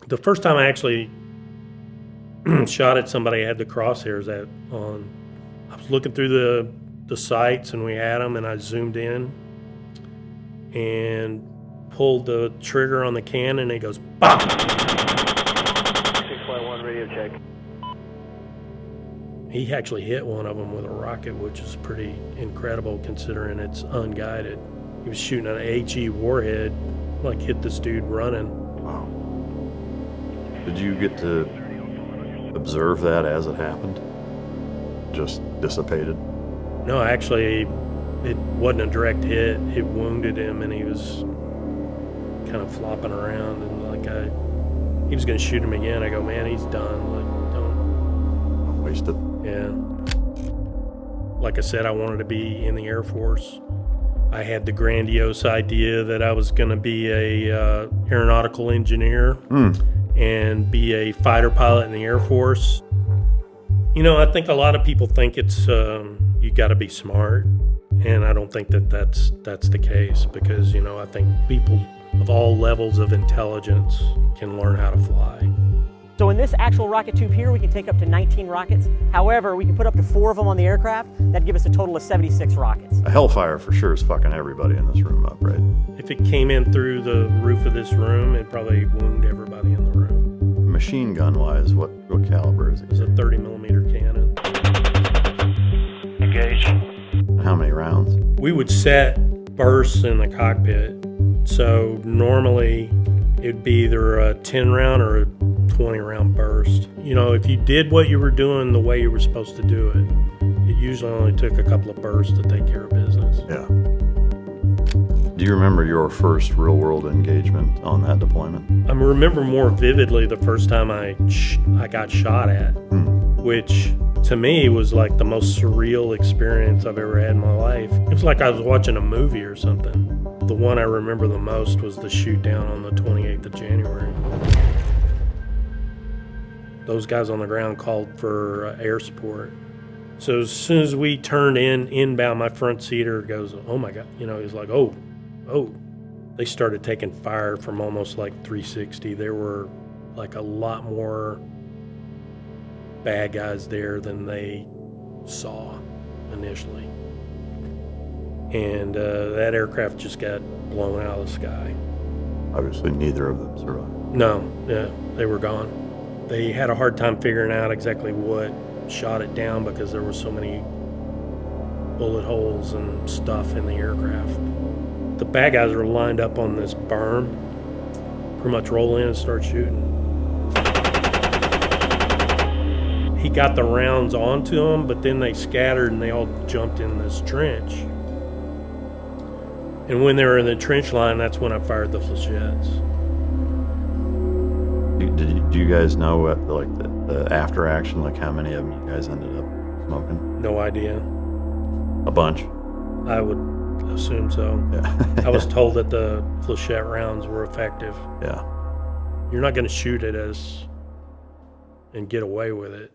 The first time I actually shot at somebody, I had the crosshairs on. I was looking through the sights, and we had them, and I zoomed in and pulled the trigger on the cannon, and it goes BOP! 651 radio check. He actually hit one of them with a rocket, which is pretty incredible considering it's unguided. He was shooting an HE warhead, like hit this dude running. Wow. Did you get to observe that as it happened? Just dissipated? No, actually, it wasn't a direct hit. It wounded him, and he was kind of flopping around, and he was going to shoot him again. I go, man, he's done. Like, Don't waste it. yeah. Like I said, I wanted to be in the Air Force. I had the grandiose idea that I was going to be a aeronautical engineer and be a fighter pilot in the Air Force. You know, I think a lot of people think it's you got to be smart, and I don't think that's the case, because, you know, I think people of all levels of intelligence can learn how to fly. So in this actual rocket tube here, we can take up to 19 rockets. However, we can put up to 4 of them on the aircraft. That'd give us a total of 76 rockets. A Hellfire for sure is fucking everybody in this room up, right? If it came in through the roof of this room, it'd probably wound everybody in the room. Machine gun wise, what caliber is it? It's a 30 millimeter cannon. Engage. How many rounds? We would set bursts in the cockpit. So normally it'd be either a 10 round or a 20 round burst. You know, if you did what you were doing the way you were supposed to do it, it usually only took a couple of bursts to take care of business. Yeah. Do you remember your first real world engagement on that deployment? I remember more vividly the first time I got shot at, which to me was like the most surreal experience I've ever had in my life. It was like I was watching a movie or something. The one I remember the most was the shootdown on the 28th of January. Those guys on the ground called for air support. So as soon as we turned inbound, my front seater goes, oh my God, you know, he's like, oh. They started taking fire from almost like 360. There were like a lot more bad guys there than they saw initially. And that aircraft just got blown out of the sky. Obviously neither of them survived. No, yeah, they were gone. They had a hard time figuring out exactly what shot it down because there were so many bullet holes and stuff in the aircraft. The bad guys were lined up on this berm, pretty much roll in and start shooting. He got the rounds onto them, but then they scattered and they all jumped in this trench. And when they were in the trench line, that's when I fired the flechettes. Do you guys know what, like, the after action, like how many of them you guys ended up smoking? No idea. A bunch? I would assume so. Yeah. I was told that the flechette rounds were effective. Yeah. You're not going to shoot at us and get away with it.